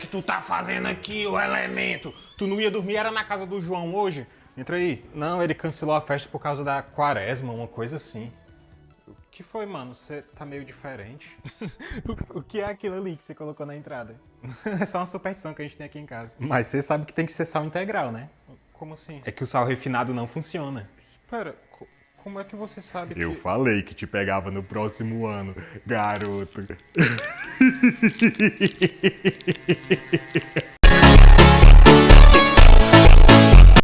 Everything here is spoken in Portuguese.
que tu tá fazendo aqui, ô elemento? Tu não ia dormir, era na casa do João hoje? Entra aí. Não, ele cancelou a festa por causa da quaresma, uma coisa assim. O que foi, mano? Você tá meio diferente. O que é aquilo ali que você colocou na entrada? É só uma superstição que a gente tem aqui em casa. Mas você sabe que tem que ser sal integral, né? Como assim? É que o sal refinado não funciona. Espera, como é que você sabe que... Eu falei que te pegava no próximo ano, garoto.